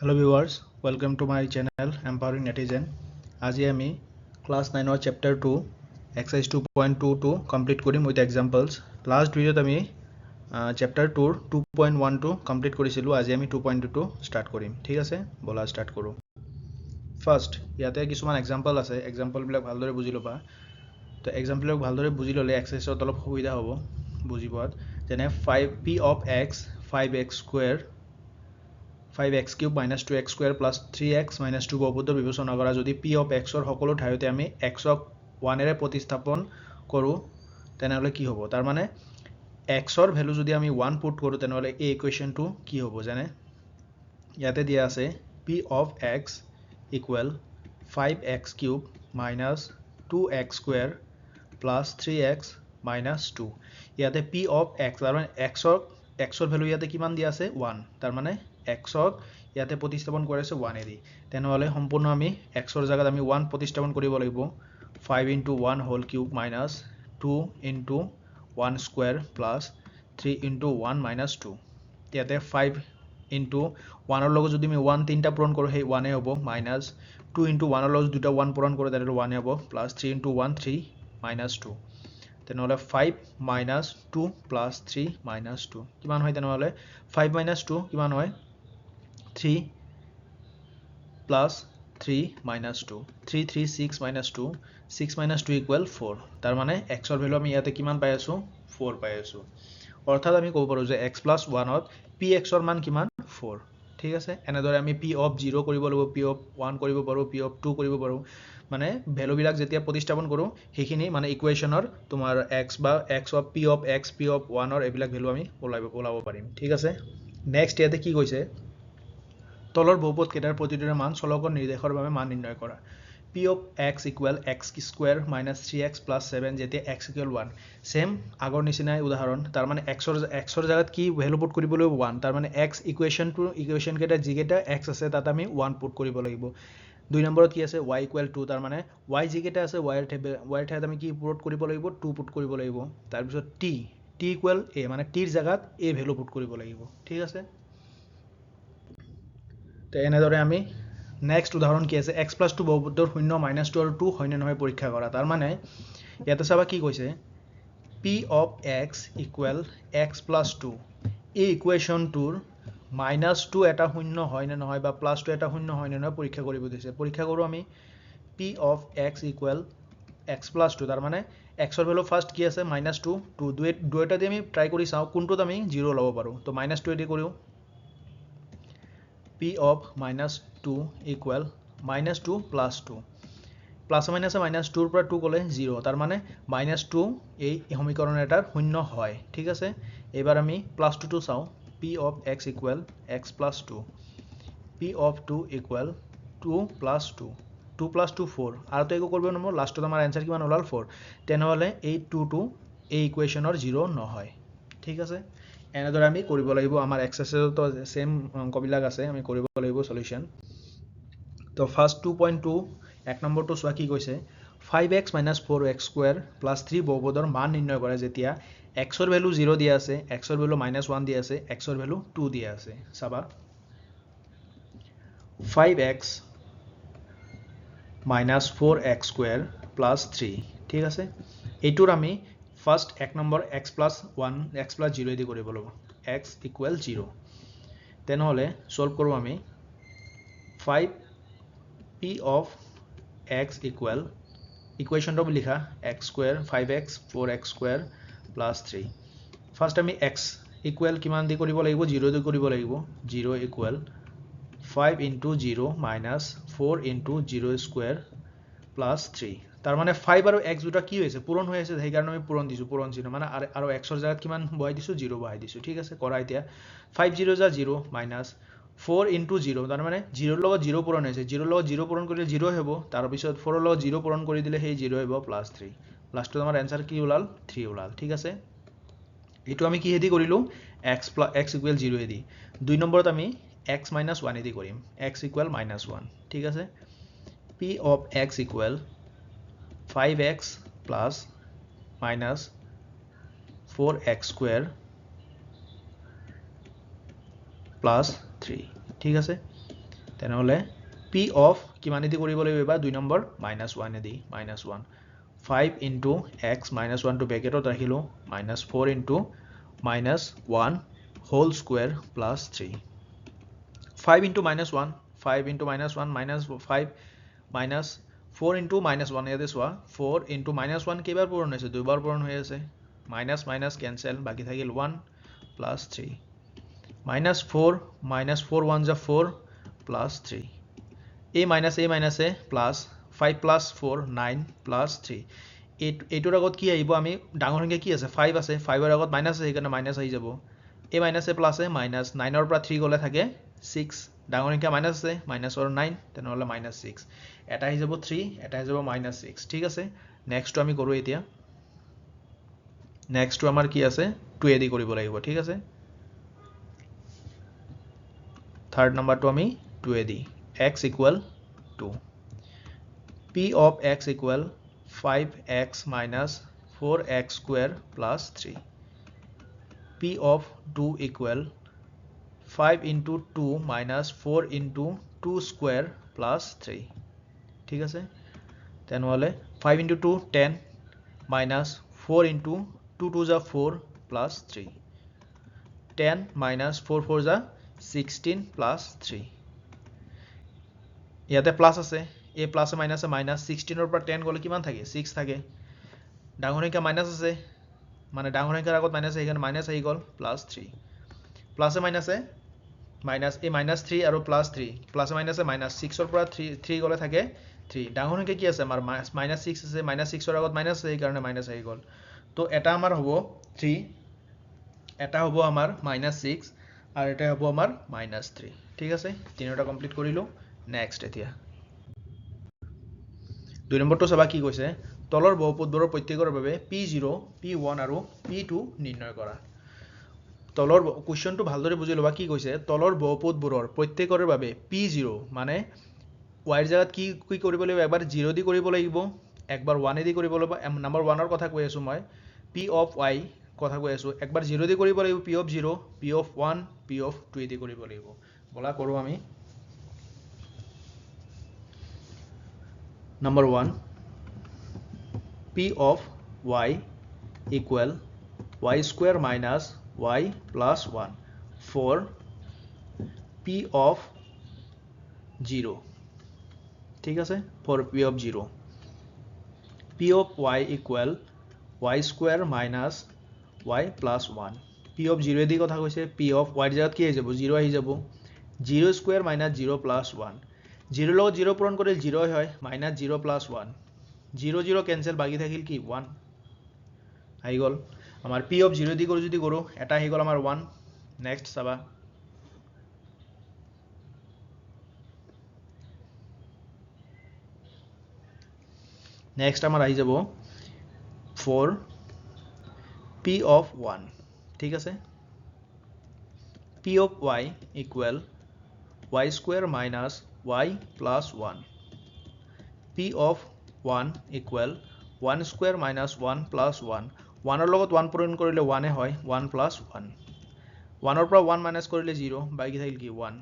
Hello viewers, welcome to my channel Empowering Netizen. আজি আমি class 9 chapter 2 exercise 2.22 complete কৰিম with examples. Last video আমি chapter 2 2.12 complete কৰিছিলো. আজি আমি 2.22 start কৰিম. ঠিক আছে? বলা start কৰো. First, ইয়াতে কিছুমান example আছে. Example বিলাক ভালদৰে বুজি লবা. তো example বিলাক ভালদৰে বুজি ললে exercise অলপ সুবিধা হ'ব বুজি পোৱাত। যেনে 5p of x 5x square 5x cube minus 2x square plus 3x minus 2 বহুপদৰ বিবেচনা কৰা যদি p of x ৰ সকলো ঠাইতে আমি x ক 1 এৰে প্ৰতিস্থাপন কৰো তেনেহলে কি হ'ব তাৰ মানে x ৰ ভ্যালু যদি আমি 1 পুট কৰো তেনেহলে এই ইকুৱেচনটো কি হ'ব জানে ইয়াতে দিয়া আছে p of x equal 5x cube minus 2x square plus 3x minus 2 ইয়াতে p of x তাৰ মানে x ৰ ভ্যালু ইয়াতে কিমান দিয়া আছে 1 তাৰ মানে x ক ইয়াতে প্ৰতিস্থাপন কৰিছে 1 এৰি তেনেহলে সম্পূৰ্ণ আমি x ৰ জায়গাত আমি 1 প্ৰতিস্থাপন কৰিব লাগিব 5 into 1 whole cube minus 2 into 1 square plus 3 into 1 minus 2 ইয়াতে 5 into 1 ৰ লগত যদি আমি 1 তিনটা পূৰণ কৰো সেই 1 এ হ'ব minus 2 into 1 ৰ লগত দুটা 1 পূৰণ কৰো তাৰে 1 এ হ'ব plus 3 into 1 3 minus 2 তেনেহলে 5 minus 2 plus 3 minus 2 কিমান হয় তেনেহলে 5 minus 2 কিমান হয় 3 plus 3 minus 2 3 3 6 minus 2 6 minus 2 equal 4 তাৰ মানে x ৰ ভ্যালু আমি ইয়াতে কিমান পাই আছো 4 পাই আছো অৰ্থাৎ আমি ক'ব পাৰো যে x plus 1 ত px ৰ মান কিমান 4 ঠিক আছে এনেদৰে আমি p of 0 কৰিব লাগিব p of 1 কৰিব পাৰো p of 2 কৰিব পাৰো মানে ভ্যালু বিলাক যেতিয়া প্ৰতিস্থাপন কৰো সেইখিনি মানে ইকুৱেচনৰ তোমাৰ x বা x of p of x p of 1 ৰ এইবিলাক ভ্যালু আমি ওলাব পাৰিম ঠিক আছে নেক্সট ইয়াতে কি কৈছে তলৰ বহুপদ কেইটাৰ প্ৰতিটোৰে মান চলকৰ নিৰ্দেশৰ বাবে মান নিৰ্ণয় কৰা p of x equal x square minus 3x plus 7 যেতিয়া x equal 1 সেম আগৰ নিচিনাই উদাহৰণ তাৰ মানে x ৰ জায়গাত কি ভ্যালু পুট কৰিবলৈ 1 তাৰ মানে x ইকুৱেচন কেইটা যিকেইটা x আছে তাত আমি 1 পুট কৰিব লাগিব দুই নম্বৰত কি আছে y equal 2 তাৰ মানে y যিকেইটা আছে y ৰ ঠাইত আমি কি পুট কৰিব লাগিব 2 পুট কৰিব লাগিব তাৰ পিছত t equal a মানে t ৰ জায়গাত a ভ্যালু পুট কৰিব লাগিব ঠিক আছে তে এনেদৰে আমি নেক্সট উদাহৰণ কি আছে x plus 2 বহুপদৰ 0 minus 2 আৰু 2 হয় নে নহয় পৰীক্ষা কৰা তাৰ মানে ইয়াতে চাবা কি কৈছে p of x equal x plus 2 এই ইকুৱেচনটোৰ -2 এটা 0 হয় নে নহয় বা +2 এটা 0 হয় নে নহয় পৰীক্ষা কৰিব দিছে পৰীক্ষা কৰো আমি p of x equal x plus 2 তাৰ মানে x ৰ ভ্যালু ফাৰ্স্ট কি আছে -2 দুইটা দি আমি ট্ৰাই কৰি চাও কোনটোত আমি 0 লব পাৰো তো -2 দি কৰিও p of -2 equal -2 plus 2 plus minus -2 ৰ পৰা 2 গলে 0 তাৰ মানে -2 এই সমীকৰণ এটাৰ 0 হয় ঠিক আছে এবাৰ আমি +2 টো চাও p of x equal x plus 2 p of 2 equal 2 plus 2 2 plus 2 4 আৰু তো একো কৰিব নম্বৰ লাষ্টত আমাৰ आंसर কিমান ওলাল 4 তেনেহলে এই 2 টো এই ইকুৱেচনৰ 0 নহয় ঠিক আছে এনেদৰে আমি কৰিব লাগিব আমাৰ এক্সাৰসাইজতো সেম অংকবিলাক আছে আমি কৰিব লাগিব সলিউশন তো ফাৰ্স্ট 2.2 এক নম্বৰটো চোৱা কি কৈছে 5x - 4x square plus 3 বহুপদৰ মান নিৰ্ণয় কৰা যেতিয়া x ৰ ভ্যালু 0 দিয়া আছে x ৰ ভ্যালু -1 দিয়া আছে x ৰ ভ্যালু 2 দিয়া আছে চাবা 5x - 4x square plus 3 ঠিক আছে এইটোৰ আমি ফাৰ্স্ট এক number x plus 1 x plus 0 দি কৰিব লাগিব x equal 0 তেনেহলে সলভ কৰো আমি 5p of x equal equation to likha x square 5x 4x square plus 3 first ami x equal kiman di koribo lagibo 0 di koribo lagibo 0 equal 5 into 0 minus 4 into 0 square plus 3 তাৰ মানে 5 আৰু x দুটা কি হৈছে পূৰণ হৈ আছে সেই কাৰণে আমি পূৰণ দিছো পূৰণ চিহ্ন মানে আৰু x ৰ জায়গাত কিমান বহাই দিছো 0 বহাই দিছো ঠিক আছে কৰা এতিয়া 5 0 যা 0 minus 4 into 0 তাৰ মানে 0 ৰ লগত 0 পূৰণ হৈছে 0 ৰ লগত 0 পূৰণ কৰিলে 0 হ'ব তাৰ পিছত 4 ৰ লগত 0 পূৰণ কৰি দিলে সেই 0 হ'ব +3 লাষ্টত আমাৰ आंसर কি ওলাল 3 ওলাল ঠিক আছে এটো আমি কি হেদি কৰিলো x equal 0 হেদি দুই নম্বৰত আমি x - 1 হেদি কৰিম x equal -1 ঠিক আছে p of x equal 5x plus minus 4x square plus 3 ঠিক আছে তেনেহ'লে p of কিমান দি কৰিব লাগিব এবাৰ 2 number -1 the -1 5 into x minus 1 to bracket ৰাখিলো -4 into -1 whole square plus 3 5 into -1 5 into -1 -5 minus 4 into -1 ইয়াতে চোৱা 4 into -1 কেইবাৰ পূৰণ হৈছে দুইবাৰ পূৰণ হৈ আছে minus minus cancel বাকি থাকিল 1 plus 3 -4 1 is 4 plus 3 a minus a plus 5 plus 4 9 plus 3 এইটোৰ আগত কি আহিব আমি ডাঙৰ সংখ্যা কি আছে 5 আছে 5 ৰ আগত মাইনাছ আছে সেইকাৰণে মাইনাছ আহি যাব a minus a plus a minus 9 ৰ পৰা 3 গলে থাকে 6 ডাঙৰ সংখ্যা মাইনাছ আছে মাইনাছ আৰু 9 তেনেহলে -6 এটা আহি যাব 3 এটা আহি যাব -6 ঠিক আছে নেক্সটটো আমি কৰো এতিয়া নেক্সটটো আমাৰ কি আছে 2a দি কৰিব লাগিব ঠিক আছে থাৰ্ড নাম্বাৰটো আমি 2a the x equal to p of x equal 5x minus 4x square plus 3 p of 2 equal 5 into 2 minus 4 into 2 square plus 3 ঠিক আছে তেনেহলে 5 into 2 10 minus 4 into 2 2 is 4 plus 3 10 minus 4 4 is 16 plus 3 ইয়াতে plus আছে a plus minus minus 16 ৰ পৰা 10 গলে কিমান থাকে 6 থাকে ডাঙৰ সংখ্যা মাইনাস আছে মানে ডাঙৰ সংখ্যাৰ আগত মাইনাস আহি গল মাইনাস আহি গল প্লাস 3 প্লাস মাইনাসে মাইনাস a মাইনাস 3 আৰু প্লাস 3 প্লাস মাইনাসে মাইনাস 6 ৰ পৰা 3 গলে থাকে 3 ডাঙৰ সংখ্যা কি আছে আমাৰ মাইনাস 6 আছে মাইনাস 6 ৰ আগত মাইনাস আছে এই কাৰণে মাইনাস আহি গল তো এটা আমাৰ হ'ব 3 এটা হ'ব আমাৰ -6 আৰু এটা হ'ব আমাৰ -3 ঠিক আছে তিনিটা কমপ্লিট কৰিলো নেক্সট এতিয়া 2 নম্বৰটো চাবা কি কৈছে তলৰ বহুপদবোৰৰ প্ৰত্যেকৰ বাবে p0 p1 আৰু p2 নিৰ্ণয় কৰা তলৰ কোৱেশ্চনটো ভালদৰে বুজি লবা কি কৈছে তলৰ বহুপদবোৰৰ প্ৰত্যেকৰ বাবে p0 মানে y ৰ জায়গাত কি কৰিব লাগিব একবাৰ 0 দি কৰিব লাগিব একবাৰ 1 দি কৰিব লাগিব নম্বৰ 1 ৰ কথা কৈ আছো মই p of y কথা কৈ আছো একবাৰ 0 দি কৰিব লাগিব p of 0 p of 1 p of 2 দি কৰিব লাগিব বলা কৰো আমি Number 1 p of y equal y square minus y plus 1 for p of 0 ঠিক আছে for p of 0 p of y equal y square minus y plus 1 p of 0 দি কথা কৈছে p of y জায়গাত কি আহি যাব 0 আহি যাব 0 square minus 0 plus 1 0 লগত 0 পূৰণ কৰিলে 0 হয় -0 plus 1 0 0 কেনসেল বাকি থাকিল কি 1 আহি গল আমাৰ p of 0 দি যদি কৰো এটা আহি গল আমাৰ 1 নেক্সট চাবা নেক্সট আমাৰ আহি যাব 4 p of 1 ঠিক আছে p of y equal y square minus y plus 1 p of 1 equal 1 square minus 1 plus 1 1 ৰ লগত 1 পূৰণ কৰিলে 1 এ হয় 1 plus 1 1 ৰ পৰা 1 মাইনাস কৰিলে 0 বাকি থাকিল কি 1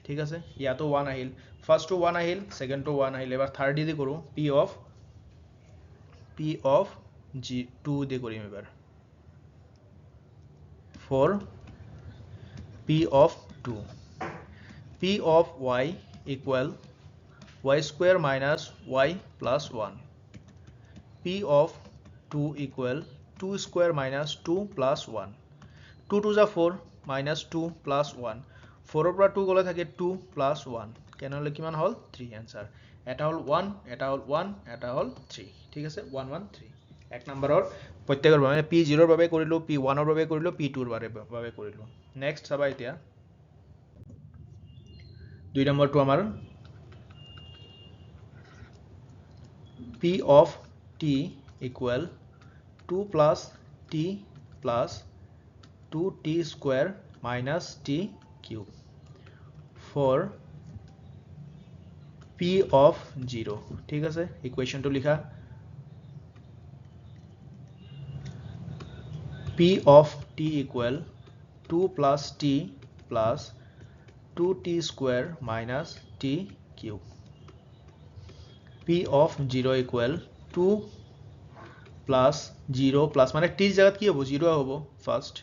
ঠিক আছে ইয়াতো 1 আহিল ফাৰ্স্টটো 1 আহিল সেকেন্ডটো 1 আহিল এবাৰ থাৰ্ড দি কৰো p of g2 দি কৰিম এবাৰ for p of 2 p of y equal y square minus y plus 1 p of 2 equal 2 square minus 2 plus 1 2 2 is 4 minus 2 plus 1 4 ৰ পৰা 2 গলে থাকে 2 plus 1 কেনলে কিমান হল 3 आंसर এটা হল 1 এটা হল 1 এটা হল 3 ঠিক আছে 1 1 3 এক নম্বৰৰ প্ৰত্যেকৰ বাবে p0 ৰ বাবে কৰিলো p1 ৰ বাবে কৰিলো p2 ৰ বাবে কৰিলো নেক্সট চাবা এতিয়া 2 নম্বৰটো আমাৰ p of t equal 2 plus t plus 2t square minus t cube for p of 0 ঠিক আছে ইকুয়েশনটো লিখা p of t equal 2 plus t plus 2t square minus t cube. P of 0 equal 2 plus 0 plus মানে t জায়গাত কি হ'ব 0 হ'ব first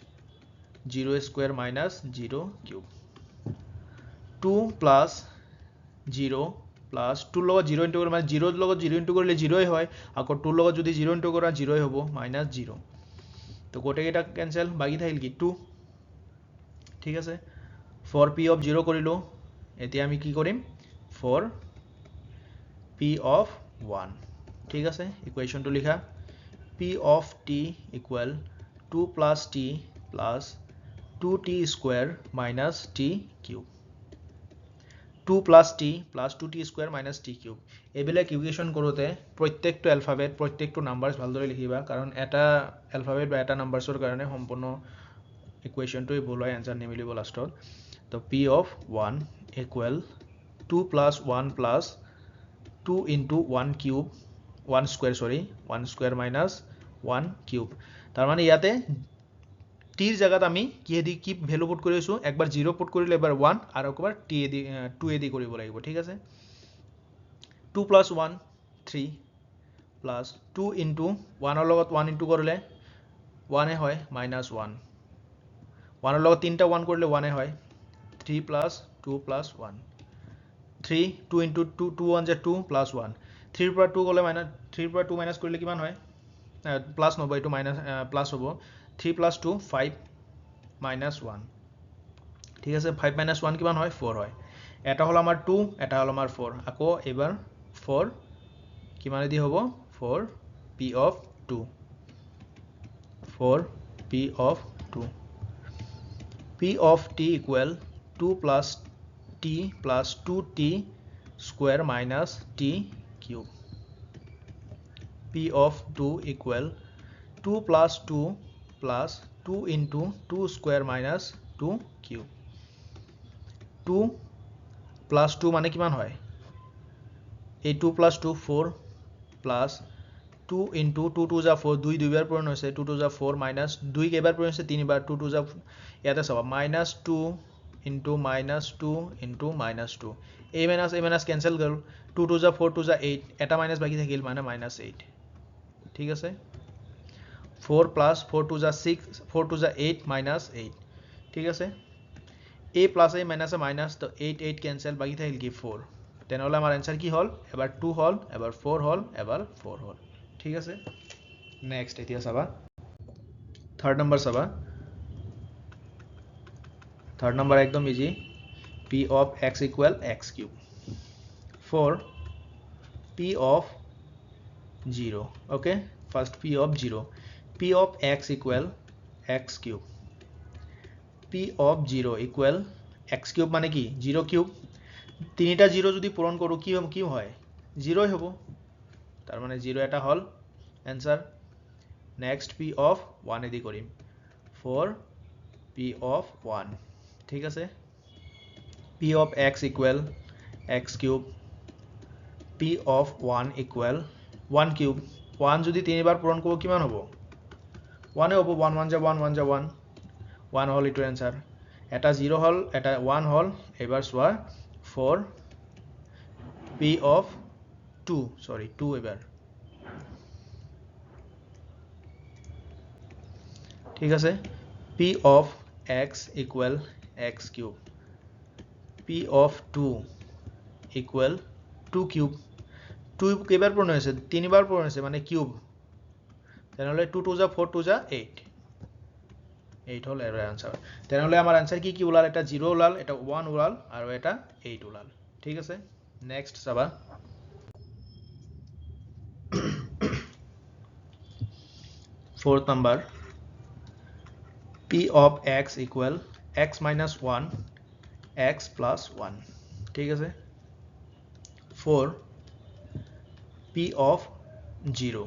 0 square minus 0 cube 2 plus 0 plus 2 লগত 0 into মানে 0 লগত 0 ইনটু কৰিলে 0 হয় আকৌ 2 লগত যদি 0 ইনটু কৰা 0 হ'ব minus 0 তো গোটেইটা ক্যান্সেল বাকি থাকিল কি 2 ঠিক আছে for p of 0 কৰিলো এতিয়া আমি কি কৰিম for p of 1 ঠিক আছে ইকুয়েশনটো লিখা p of t equal 2 plus t plus 2t square minus t cube 2 plus t plus 2t square minus t cube এইবিলাক ইকুয়েশন কৰোতে প্ৰত্যেকটো অ্যালফাবেট প্ৰত্যেকটো নাম্বাৰস ভালদৰে লিখিবা কাৰণ এটা অ্যালফাবেট বা এটা নাম্বাৰসৰ কাৰণে সম্পূৰ্ণ ইকুয়েশনটোই ভুল হয় आंसर নিমিলিব লাষ্টত তো p of 1 equal 2 plus 1 plus 2 into 1 cube 1 square sorry 1 square minus 1 cube তার মানে ইয়াতে t এর জায়গাত আমি কি ভ্যালু পুট কৰিছো একবাৰ 0 পুট কৰিলে এবাৰ 1 আৰু একবাৰ t এ দি 2 এ দি কৰিব লাগিব ঠিক আছে 2 plus 1 3 plus 2 into 1 ৰ লগত 1 into কৰিলে 1 এ হয় minus 1 1 ৰ লগত 3টা 1 কৰিলে 1 এ হয় 3 plus 2 plus 1 3 2 into 2 2 1 যে 2 plus 1 3 পৰা 2 গলে minus 3 পৰা 2 minus কৰিলে কিমান হয় প্লাস নব এটো মাইনাস প্লাস হ'ব 3 plus 2 5 minus 1 ঠিক আছে 5 minus 1 কিমান হয় 4 হয় এটা হল আমাৰ 2 এটা হল আমাৰ 4 আকৌ এবাৰ 4 কিমান দি হ'ব 4 p of 2 4 p of 2 p of t equal 2 plus t plus 2t square minus t cube p of 2 equal 2 plus 2 plus 2 into 2 square minus 2 cube 2 plus 2 মানে কিমান হয় এই 2 plus 2 4 plus 2 into 2 2 যা 4 2 দুইবাৰ পূৰণ হৈছে 2 2 যা 4 minus 2 কেইবাৰ পূৰণ হৈছে তিনিবাৰ 2 2 যা ইয়াতে চাবা minus 2 into minus 2 into minus 2 a minus cancel গল 2 2 যা 4 2 যা 8 এটা minus বাকি থাকিল মানে minus 8 ঠিক আছে 4 plus 4 2 যা 6 4 2 যা 8 minus 8 ঠিক আছে a plus a minus a minus তো 8 8 cancel বাকি থাকিল কি 4 তেনেহলে আমাৰ आंसर কি হল এবাৰ 2 হল এবাৰ 4 হল এবাৰ 4 হল ঠিক আছে নেক্সট এতিয়া চাবা থার্ড নাম্বার চাবা থার্ড নাম্বার একদম easy p of x equal x cube for p of 0 okay first p of 0 p of x equal x cube p of 0 equal x cube মানে কি 0 cube তিনিটা 0 যদি পূরণ করো কি হয় 0 হবে তার মানে 0 এটা হল आंसर নেক্সট p of 1 এদি কৰিম for p of 1 ঠিক আছে p of x equal x cube p of 1 equal 1 cube 1 যদি তিনিবাৰ পূৰণ কৰো কিমান হ'ব 1 এ হ'ব 1 1 যা 1 1 যা 1 1 হল ইটো आंसर এটা 0 হল এটা 1 হল এবাৰ সোয়া 4 p of 2 sorry 2 এবাৰ ঠিক আছে p of x equal x cube p of 2 equal 2 cube 2 কেইবাৰ পূৰণ হৈছে তিনিবাৰ পূৰণ হৈছে মানে কিউব তেনেহলে 2 2 যা 4 2 যা 8 8 হল এর आंसर তেনেহলে আমাৰ आंसर কি ওলাল এটা 0 ওলাল এটা 1 ওলাল আৰু এটা 8 ওলাল ঠিক আছে নেক্সট চাবা fourth number p of x equal x minus 1 x plus 1 ঠিক আছে 4 p of 0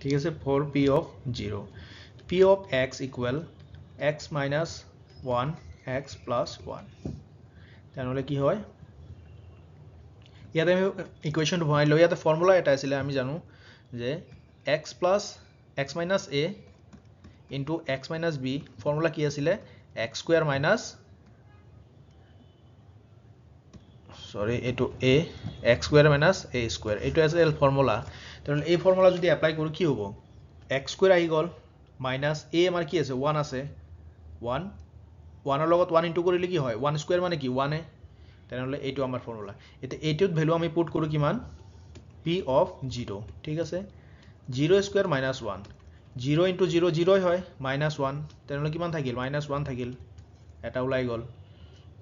ঠিক আছে 4 p of 0 p of x equal x minus 1 x plus 1 তেনেহলে কি হয় ইয়াতে আমি ইকুয়েশনটো বনাই লও ইয়াতে ফর্মুলা এটা আছিল আমি জানো যে x plus x minus a into x minus b formula কি আছিল x square minus সৰি এইটো a x square minus a square এইটো আছিল ফৰ্মুলা তেনে এই ফৰ্মুলা যদি এপ্লাই কৰো কি হ'ব x স্কয়াৰ আহি গল মাইনাস a আমাৰ কি আছে 1 আছে 1 1 ৰ লগত 1 ইনটু কৰিলে কি হয় 1 স্কয়াৰ মানে কি 1 এ তেনেহলে এইটো আমাৰ ফৰ্মুলা এতিয়া এইটোত ভ্যালু আমি পুট কৰো কিমান p of 0 ঠিক আছে 0 স্কয়াৰ মাইনাস 1 0 ইনটু 0 0 হয় মাইনাস 1 তেনেহলে কিমান থাকিল মাইনাস 1 থাকিল এটা ওলাই গল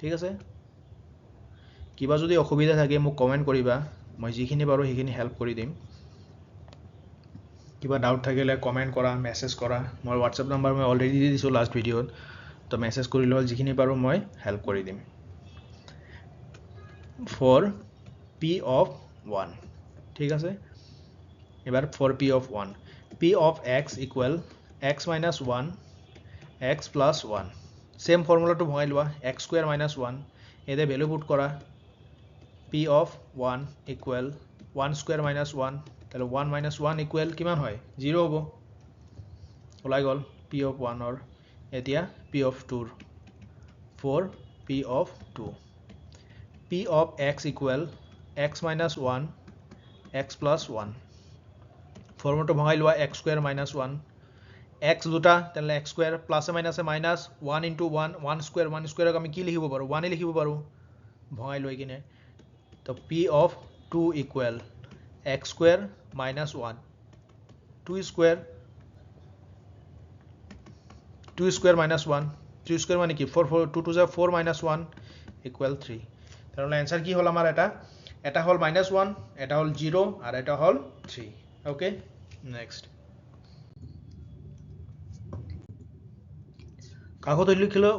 ঠিক আছে কিবা যদি অসুবিধা থাকে মোক কমেন্ট কৰিবা মই যিখিনি পাৰো সেইখিনি হেল্প কৰি দিম কিবা ডাউট থাকিলে কমেন্ট কৰা মেসেজ কৰা মোৰ WhatsApp নাম্বাৰ মই অলৰেডি দি দিছো লাষ্ট ভিডিওত তো মেসেজ কৰিলে যিখিনি পাৰো মই হেল্প কৰি দিম for p of 1 ঠিক আছে এবাৰ for p of 1 p of x equal x minus 1 x plus 1 same ফৰ্মুলাটো ভঙাই লোৱা x square minus 1 এতে ভ্যালু পুট কৰা p of 1 equal 1 square minus 1 তাহলে 1 minus 1 equal কিমান হয় 0 হ'ব ওলাই গল p of 1 or এতিয়া p of 2 for p of 2 p of x equal x minus 1 x plus 1 ফৰ্মুলাটো ভঙাই লোৱা x square minus 1 x দুটা তাহলে x square plus minus minus 1 into 1 1 square আমি কি লিখিব পাৰো 1 এ লিখিব পাৰো ভঙাই লৈ কিনে তো p of 2 equal x square minus 1 2 square minus 1 2 square মানে কি 4 4 2 to the 4 minus 1 equal 3 তাহলে आंसर কি হল আমার এটা হল -1 এটা হল 0 আর এটা হল 3 ওকে নেক্সট কাগজত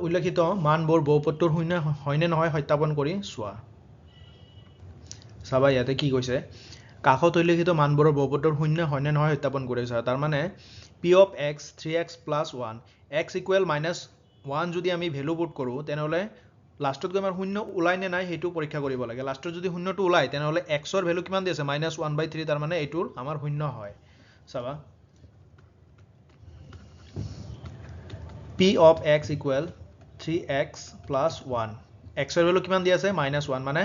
উল্লেখিত মানবোৰ বহুপদটোৰ শূন্য হয়নে নহয় সত্যাপন কৰি চোৱা চাবা ইয়াতে কি কৈছে কাগজত উল্লেখিত মানবোৰৰ বহুপদটোৰ শূন্য হয়নে নহয় সত্যাপন কৰি চোৱা তাৰ মানে p of x 3x plus 1 x equal -1 যদি আমি ভ্যালু পুট কৰো তেনেহলে লাষ্টত গৈ আমাৰ শূন্য ওলাই নে নাই হেতু পৰীক্ষা কৰিব লাগে লাষ্টত যদি শূন্যটো ওলাই তেনেহলে x ৰ ভ্যালু কিমান দি আছে -1/3 তাৰ মানে এইটোৰ আমাৰ শূন্য হয় চাবা p of x equal 3x plus 1 x ৰ ভ্যালু কিমান দি আছে -1 মানে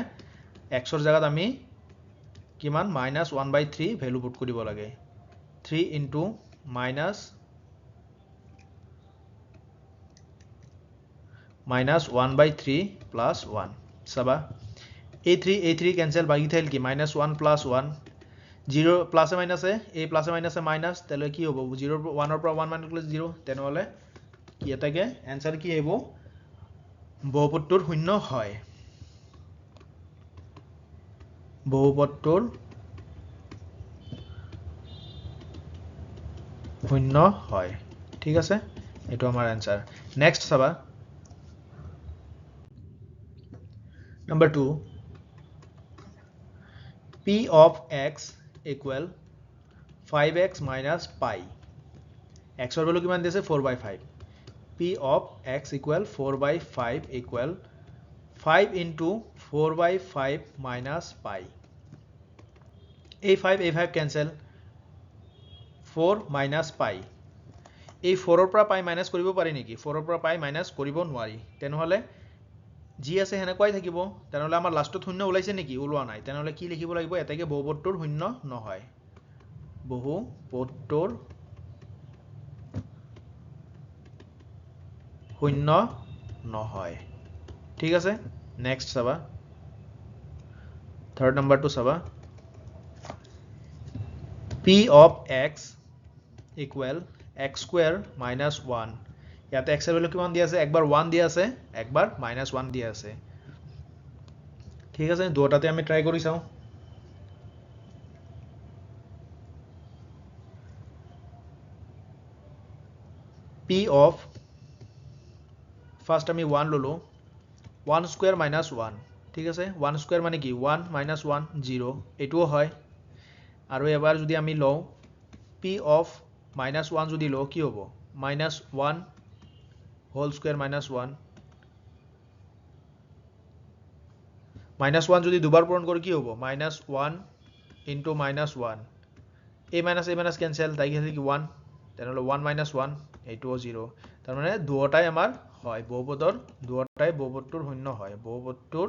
x ৰ জায়গাত আমি কিমান -1/3 ভ্যালু পুট কৰিব লাগে 3 into -1/3 plus 1 চাবা a3 cancel বাকি থাকিল কি -1 plus 1 0 প্লাস মাইনাসে a প্লাস মাইনাসে মাইনাস তাহলে কি হ'ব 0 1 ৰ পৰা 1 মাইনাস কৰিলে 0 তেনেহলে কি এটাকে आंसर কি হ'ব বহুপদটোৰ শূন্য হয় বহুপদটোৰ শূন্য হয় ঠিক আছে এটো আমাৰ आंसर নেক্সট চাবা number 2 p of x equal 5x minus pi x ৰ ভ্যালু কিমান দিছে 4/5 p of x equal 4/5 equal 5 into 4/5 minus pi a5 cancel 4 minus pi এই 4 ৰ পৰা pi minus কৰিব পাৰি নেকি 4 ৰ পৰা pi minus কৰিব নোৱাৰি তেনেহলে জি আছে হেনেকুৱাই থাকিব তেনেহলে আমাৰ লাষ্টত শূন্য ওলাইছে নেকি ওলোৱা নাই তেনেহলে কি লিখিব লাগিব এটাকে বহুপদটোৰ শূন্য নহয় বহুপদটোৰ শূন্য নহয় ঠিক আছে নেক্সট চাবা থার্ড নাম্বারটো চাবা p of x equal x square minus 1 ইয়াতে x এর ভ্যালু কিমান দিয়া আছে একবার 1 দিয়া আছে একবার -1 দিয়া আছে ঠিক আছে দুটাতে আমি ট্রাই কৰি চাও p of ফার্স্ট আমি 1 ললো 1 স্কয়ার -1 ঠিক আছে 1 স্কয়ার মানে কি 1 -1 0 এটাও হয় আৰু এবাৰ যদি আমি লও p of -1 যদি লও কি হ'ব -1 হোল স্কয়ার -1 -1 যদি দুবার পূরণ করি কি হবো -1 into -1 a minus cancel তাই গেছে কি 1 তাহলে 1 -1 এইটোও 0 তার মানে দুটাই আমার হয় বহুপদৰ দুটাই বহুপদটোৰ শূন্য হয় বহুপদটোৰ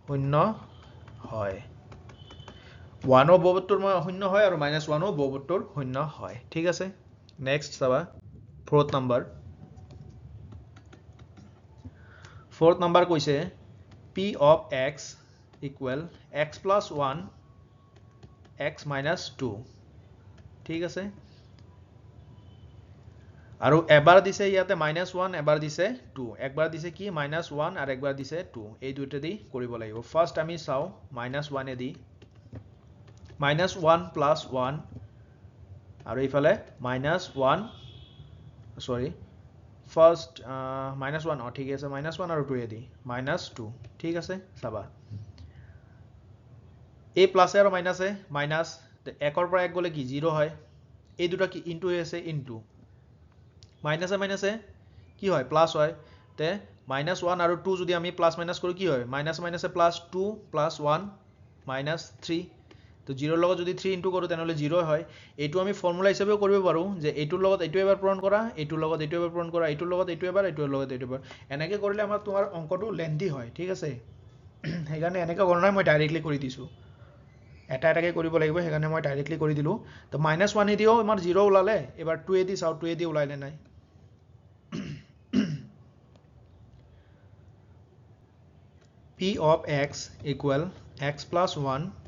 শূন্য হয় 1 ও বহুপদটোৰ শূন্য হয় আৰু -1 ও বহুপদটোৰ শূন্য হয় ঠিক আছে নেক্সট চাবা fourth number কৈছে p of x equal x plus 1 x minus 2 ঠিক আছে আৰু এবাৰ দিছে ইয়াতে -1 এবাৰ দিছে 2 একবাৰ দিছে কি -1 আৰু একবাৰ দিছে 2 এই দুইটা দি কৰিব লাগিব ফাৰ্স্ট আমি চাও -1 এ দি -1 plus 1 আৰু ইফালে -1 sorry first -1 ঠিক আছে -1 আৰু 2 এ দি -2 ঠিক আছে চাবা a প্লাস আৰু মাইনাসে মাইনাস 1 পৰা 1 গলে কি 0 হয় এই দুটা কি ইনটু আছে ইনটু মাইনাসে মাইনাসে কি হয় প্লাস হয় তে -1 আৰু 2 যদি আমি প্লাস মাইনাস কৰো কি হয় মাইনাস মাইনাসে প্লাস 2 প্লাস 1 -3 তো 0 লগত যদি 3 ইনটু কৰো তেনহলে 0 হয় এটো আমি ফৰ্মুলা হিচাপেও কৰিব পাৰো যে এটোৰ লগত এটো এবাৰ পূৰণ কৰা এটোৰ লগত এটো এবাৰ পূৰণ কৰা এটোৰ লগত এটো লগত এটো এবাৰ এনেকৈ কৰিলে আমাৰ তোমাৰ অঙ্কটো লেন্থি হয় ঠিক আছে সেইকাৰণে এনেকৈ গণনা মই ডাইৰেক্টলি কৰি দিছো এটা এটাকে কৰিব লাগিব সেইকাৰণে মই ডাইৰেক্টলি কৰি দিলো তো -1 এ দিও আমাৰ 0 ওলালে এবাৰ 2 এ দি চাও 2 এ দি ওলাইলে নাই p of x equal x plus 1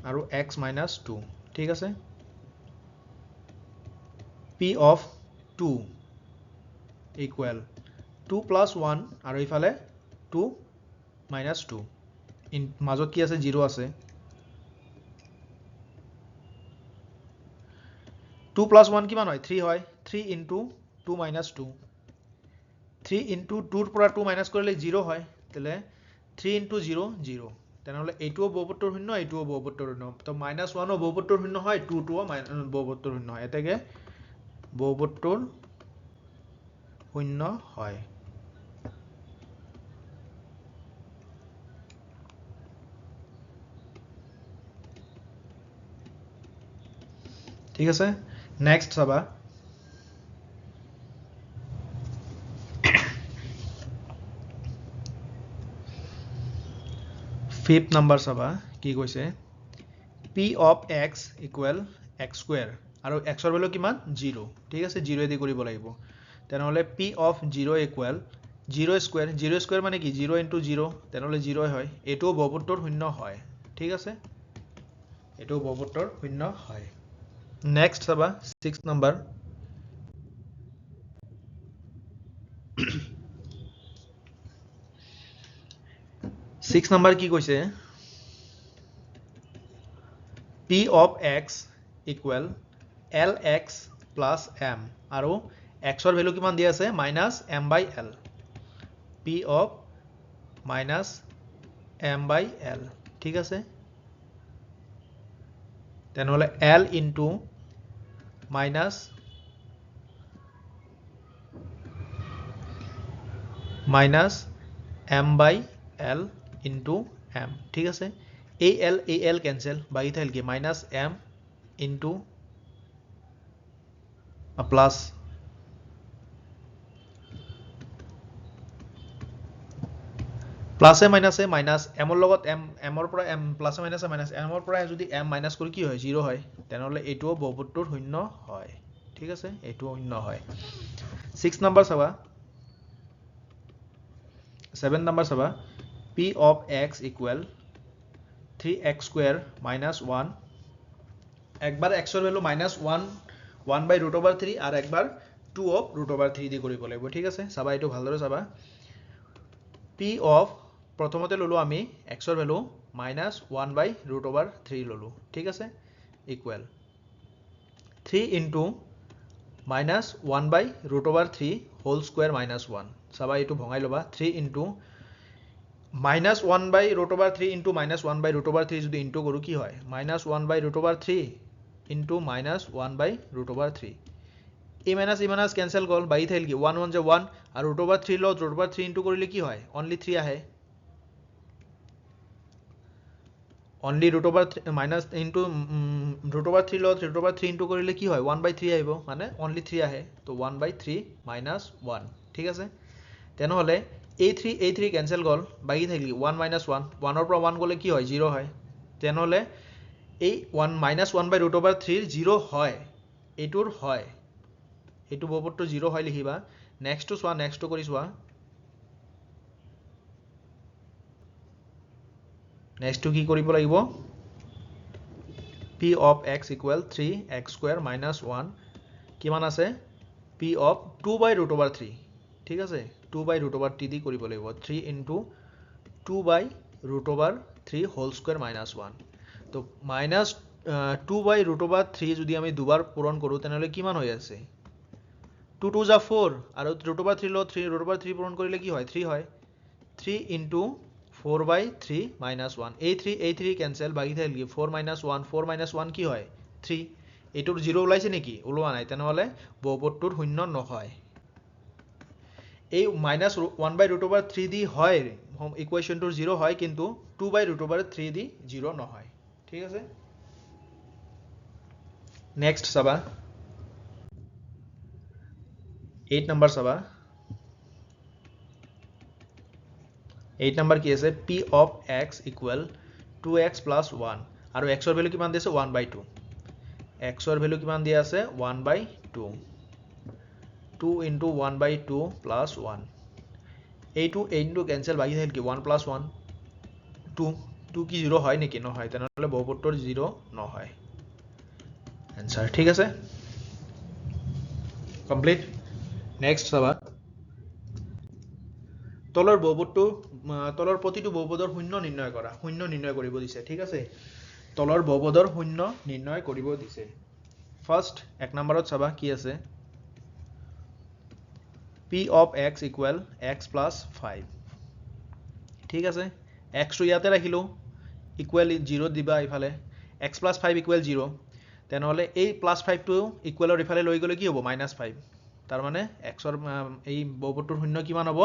আৰু x minus 2 ঠিক আছে p of 2 equal 2 plus 1 আৰু ইফালে 2 minus 2 মাজত কি আছে 0 আছে 2 plus 1 কিমান হয় 3 হয় 3 into 2 minus 2 3 into 2 ৰ পৰা 2 minus কৰিলে 0 হয় তেলে 3 into 0 0 তেনেহলে এইটোও বহুপদটোৰ শূন্য এইটোও বহুপদটোৰ শূন্য তো -1 ও বহুপদটোৰ শূন্য হয় 2 ও বহুপদটোৰ শূন্য হয় এতেকে বহুপদটোৰ শূন্য হয় ঠিক আছে নেক্সট চাবা fifth number চাবা কি কৈছে p of x equal x square আৰু x ৰ ভ্যালু কিমান 0 ঠিক আছে 0 এ দি কৰিব লাগিব তেনেহলে p of 0 equal 0 square মানে কি 0 into 0 তেনেহলে 0 হয় এটোও বহুপদটোৰ শূন্য হয় ঠিক আছে এটোও বহুপদটোৰ শূন্য হয় নেক্সট চাবা 6th number 6 number কি কৈছে p of x equal lx plus m আৰু x ৰ ভ্যালু কিমান দিয়া আছে -m/l p of -m/l ঠিক আছে তেনেহলে l into minus m/l into m ঠিক আছে al cancel বাকি থাকল কি -m into plus প্লাসে মাইনাসে মাইনাস m ৰ লগত m ৰ পৰা m প্লাসে মাইনাসে মাইনাস m ৰ পৰা যদি m মাইনাস কৰি কি হয় 0 হয় তেনেহলে এটোও বহুপদটোৰ শূন্য হয় ঠিক আছে এটোও শূন্য হয় 6 নাম্বার চাবা 7 নাম্বার চাবা p of x equal 3x square minus 1 একবার x ৰ ভ্যালু -1/√3 আৰ একবাৰ 2/√3 দি কৰিব লাগিব ঠিক আছে চাবা এটো ভালদৰে চাবা p of প্ৰথমতে ললো আমি x ৰ ভ্যালু -1/√3 ললো ঠিক আছে ইকুৱেল 3 into -1/√3 হোল স্কয়ার -1 চাবা এটো ভঙাই লবা 3 into -1/√3 into -1/√3 যদি ইনটু কৰো কি হয় -1/√3 into -1/√3 a minus cancel গল বাই থাইল কি 1 1 যে 1 আর √3 লত √3 ইনটু কৰিলে কি হয় only 3 আহে only √3 minus into √3 লত √3 ইনটু কৰিলে কি হয় 1/3 আহিব মানে only 3 আহে তো 1/3 - 1 ঠিক আছে তেনেহলে a3 কেনসেল গ'ল বাকি থাকিল 1 - 1 1 ৰ পৰা 1 গ'লে কি হয় 0 হয় তেনেহলে এই 1 -1/√3 0 হয় এইটোৰ হয় এইটো বহুপদটো 0 হয় লিখিবা নেক্সটটো চোৱা নেক্সটটো কৰি চোৱা নেক্সটটো কি কৰিব লাগিব p of x equal 3x² - 1 কিমান আছে p of 2/√3 ঠিক আছে 2/√3 দি কৰিব লাগিব 3 into 2/√3 whole square minus 1 তো minus 2/√3 যদি আমি দুবাৰ পূৰণ কৰো তেনেহলে কিমান হৈ আছে 2 2 যা 4 আৰু √3 ল 3 √3 পূৰণ কৰিলে কি হয় 3 হয় 3 into 4/3 minus 1 a3 cancel বাকি থাকিল 4 minus 1 4 minus 1 কি হয় 3 এটোৰ 0 ওলাইছে নেকি ওলোৱা নাই তেনেহলে বহুপদটোৰ শূন্য নহয় এই -1/√3 দি হয় ইকুৱেশ্যনটোৰ 0 হয় কিন্তু 2/√3 দি 0 নহয় ঠিক আছে নেক্সট চাবা 8 নম্বৰ চাবা 8 নম্বৰ কি আছে p of x equal 2x plus 1 আৰু x ৰ ভ্যালু কিমান দিছে 1/2 x ৰ ভ্যালু কিমান দিয়া আছে 1/2 2 into 1/2 plus 1 এইটো কেনসেল বাকি থাকিল কি 1 plus 1 2 কি 0 হয় নেকি নহয় তেনেহলে বহুপদটোৰ 0 নহয় आंसर ঠিক আছে কমপ্লিট নেক্সট চাবা তলৰ বহুপদটো তলৰ প্ৰতিটো বহুপদৰ শূন্য নিৰ্ণয় কৰা শূন্য নিৰ্ণয় কৰিব দিছে ঠিক আছে তলৰ বহুপদৰ শূন্য নিৰ্ণয় কৰিব দিছে ফাৰ্স্ট এক নম্বৰত চাবা কি আছে p of x equal x plus 5 ঠিক আছে x টো ইয়াতে ৰাখিলো ইকুৱেল 0 দিবা ইফালে x plus 5 equal 0 তেনেহলে এই প্লাস 5 টো ইকুৱেলৰ ইফালে লৈ গলে কি হ'ব -5 তাৰ মানে x ৰ এই বহুপদটোৰ শূন্য কিমান হ'ব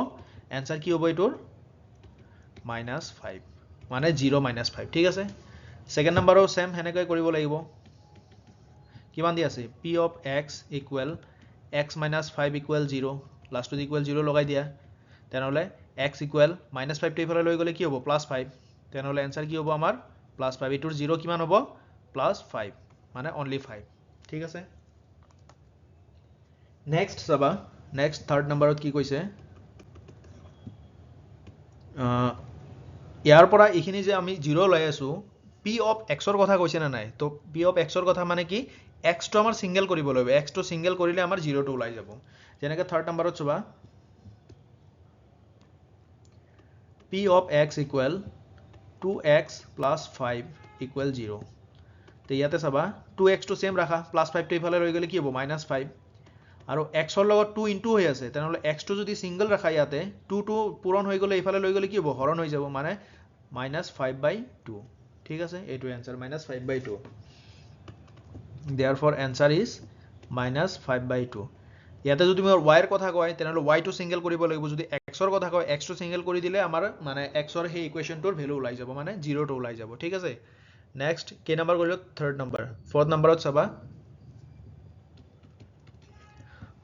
आंसर কি হ'ব এটোৰ -5 মানে 0 -5 ঠিক আছে সেকেন্ড নম্বৰও সেম হেনেকৈ কৰিব লাগিব কিমান দি আছে p of x equal x minus 5 equal 0 লাষ্টত equal 0 লগাই দিয়া তেনেহলে x equal -5 টো ইফালে লৈ গলে কি হ'ব +5 তেনেহলে आंसर কি হ'ব আমাৰ +5 এটোৰ 0 কিমান হ'ব +5 মানে only 5 ঠিক আছে নেক্সট চাবা নেক্সট থাৰ্ড নম্বৰত কি কৈছে ইয়াৰ পৰা এইখিনি যে আমি 0 লৈ আছো p of x ৰ কথা কৈছে না নাই তো p of x ৰ কথা মানে কি x টো আমাৰ সিঙ্গেল কৰিব লাগিব x টো সিঙ্গেল কৰিলে আমাৰ 0 টো ওলাই যাব যেনেকৈ থাৰ্ড নম্বৰত চাবা p of x equal 2x plus 5 equal 0 তে ইয়াতে চাবা 2x টো সেম ৰাখা +5 টো ইফালে লৈ গলে কি হ'ব -5 আৰু x ৰ লগত 2 ইনটু হৈ আছে তেনেহলে x টো যদি সিঙ্গেল ৰাখা ইয়াতে 2 টো পূৰণ হৈ গলে ইফালে লৈ গলে কি হ'ব হৰণ হৈ যাব মানে -5/2 ঠিক আছে এইটো आंसर -5/2 therefore answer is -5/2 ইয়াতে যদি মই y ৰ কথা কয় তেনেহলে y টো সিঙ্গেল কৰিব লাগিব যদি x ৰ কথা কয় x টো সিঙ্গেল কৰি দিলে আমাৰ মানে x ৰ সেই ইকুৱেশ্যনটোৰ ভ্যালু ওলাই যাব মানে 0 টো ওলাই যাব ঠিক আছে নেক্সট কে নম্বৰ কৰিলো থাৰ্ড নম্বৰ ফৰ্থ নম্বৰত চাবা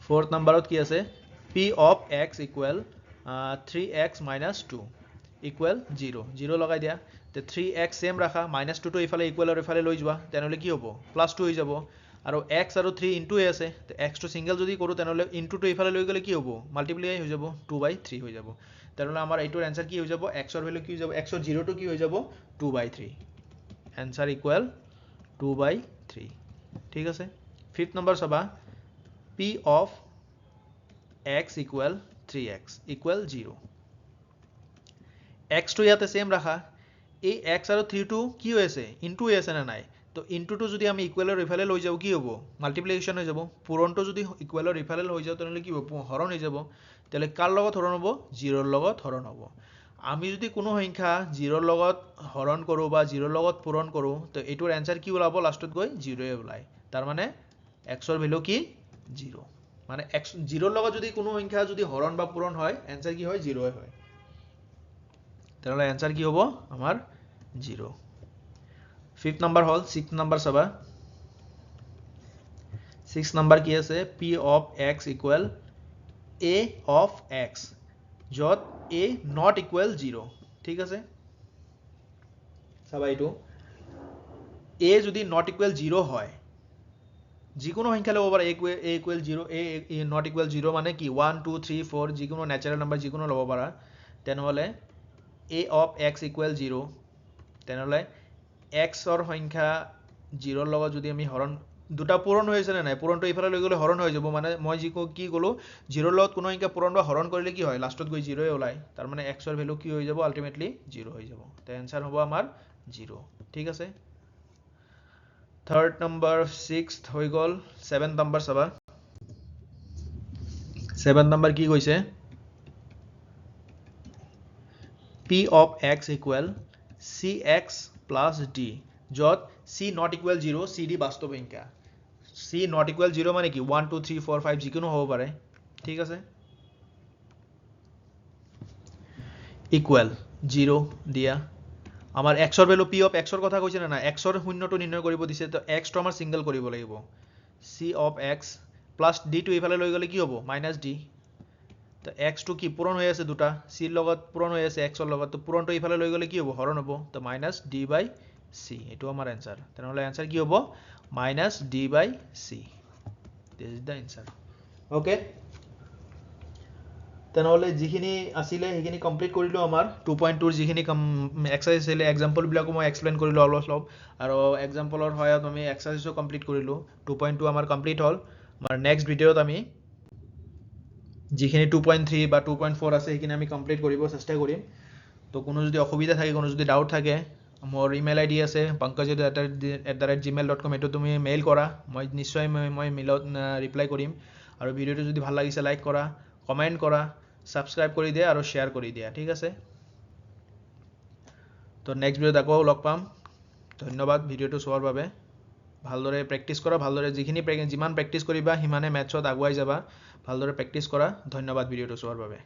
ফৰ্থ নম্বৰত কি আছে p of x equal 3x minus 2 equal 0 0 লগাই দিয়া তে 3x সেম ৰাখা -2 টো ইফালে ইকুৱেলৰ ইফালে লৈ যোৱা তেনেহলে কি হ'ব +2 হৈ যাব আৰু x আৰু 3 ইনটু আছে তে x টো সিঙ্গেল যদি কৰো তেনেহলে ইনটু টো ইফালে লৈ গলে কি হ'ব মাল্টিপ্লাই হৈ যাব 2/3 হৈ যাব তেনেহলে আমাৰ এইটোৰ आंसर কি হৈ যাব x ৰ ভ্যালু কি হৈ যাব x ৰ 0 টো কি হৈ যাব 2/3 आंसर ইকুৱেল 2/3 ঠিক আছে ফিফথ নম্বৰ চাবা p of x equal 3x equal 0 x টো ইয়াতে সেম ৰাখা এই x আৰু 3 টো কি হৈ আছে ইনটু হৈ আছে না নাই তো ইনটু টো যদি আমি ইকুৱেলৰ ইফালে লৈ যাও কি হ'ব মাল্টিপ্লিকেশন হৈ যাব পূৰণটো যদি ইকুৱেলৰ ইফালে লৈ যাও তেনেহলে কি হ'ব হৰণ হৈ যাব তেলে কাৰ লগত হৰণ হ'ব 0 ৰ লগত হৰণ হ'ব আমি যদি কোনো সংখ্যা 0 ৰ লগত হৰণ কৰো বা 0 ৰ লগত পূৰণ কৰো তো এটোৰ आंसर কি ওলাব লাষ্টত গৈ 0 এ ওলাই তাৰ মানে x ৰ ভ্যালু কি 0 মানে x 0 ৰ লগত যদি কোনো সংখ্যা যদি হৰণ বা পূৰণ হয় आंसर কি হয় 0 এ হয় তাহলে आंसर কি হ'ব আমাৰ 0 ফিফথ নম্বৰ হল সিক্স নম্বৰ চাবা সিক্স নম্বৰ কি আছে p of x equal a of x য'ত a not equal 0 ঠিক আছে চাবা এইটো a যদি not equal 0 হয় যিকোনো সংখ্যা ল'ব পাৰা a equal 0 a not equal 0 মানে কি 1 2 3 4 যিকোনো ন্যাচারাল নাম্বার যিকোনো ল'ব পাৰা তেনেহলে a of x equal 0 তেনেহলে x ৰ সংখ্যা 0 ৰ লগত যদি আমি হৰণ দুটা পূৰণ হৈ আছে নে নাই পূৰণটো ইফালে লৈ গ'লে হৰণ হৈ যাব মানে মই কি ক'লো 0 ৰ লগত কোনো সংখ্যা পূৰণ বা হৰণ কৰিলে কি হয় লাষ্টত গৈ 0 ওলাই তাৰ মানে x ৰ ভ্যালু কি হৈ যাব আলটিমেটলি 0 হৈ যাব তে आंसर হ'ব আমাৰ 0 ঠিক আছে থাৰ্ড নাম্বাৰ 6th হৈ গ'ল 7th নাম্বাৰ চাবা 7th নাম্বাৰ কি কৈছে p of x equal cx plus d য'ত c not equal 0 c d বাস্তৱ সংখ্যা c not equal 0 মানে কি 1 2 3 4 5 যিকোনো হ'ব পাৰে ঠিক আছে equal 0 দিয়া আমাৰ x ৰ ভ্যালু p of x ৰ কথা কৈছে না x ৰ শূন্যটো নিৰ্ণয় কৰিব দিছে তো x টো আমাৰ সিঙ্গেল কৰিব লাগিব c of x plus d টো ইফালে লৈ গ'লে কি হ'ব - d তো x টো কি পূৰণ হৈ আছে দুটা c ৰ লগত পূৰণ হৈ আছে x ৰ লগত তো পূৰণটো ইফালে লৈ গ'লে কি হ'ব হৰণ হ'ব তো -d/c এটো আমাৰ आंसर তেনেহলে आंसर কি হ'ব -d/c this is the answer okay তেনেহলে যিখিনি আছিল সেইখিনি কমপ্লিট কৰিলো আমাৰ 2.2 ৰ যিখিনি এক্সাৰসাইজ আছিল এক্সাম্পল বিলাকো মই এক্সপ্লেইন কৰিলো অলপ আৰু এক্সাম্পলৰ সহায়ত আমি এক্সাৰসাইজও কমপ্লিট কৰিলো 2.2 আমাৰ কমপ্লিট হ'ল আমাৰ নেক্সট ভিডিঅ'ত আমি যিখিনি 2.3 বা 2.4 আছে সেইখিনি আমি কমপ্লিট কৰিব চেষ্টা কৰিম তো কোনো যদি অসুবিধা থাকে কোনো যদি ডাউট থাকে মোৰ ইমেইল আইডি আছে pankaj@gmail.com এটো তুমি মেইল কৰা মই নিশ্চয় মই মেইলত ৰিপ্লাই কৰিম আৰু ভিডিঅ'টো যদি ভাল লাগিছে লাইক কৰা কমেন্ট কৰা সাবস্ক্ৰাইব কৰি দিয়া আৰু শেয়াৰ কৰি দিয়া ঠিক আছে তো নেক্সট ভিডিঅ'ত আকৌ লগ পাম ধন্যবাদ ভিডিঅ'টো চোৱাৰ বাবে ভালদৰে প্ৰেক্টিছ কৰা ভালদৰে যিমান প্ৰেক্টিছ কৰিবা সিমানে মেথছত আগুৱাই যাবা ভালদৰে প্ৰেক্টিছ কৰা ধন্যবাদ ভিডিঅ'টো চোৱাৰ বাবে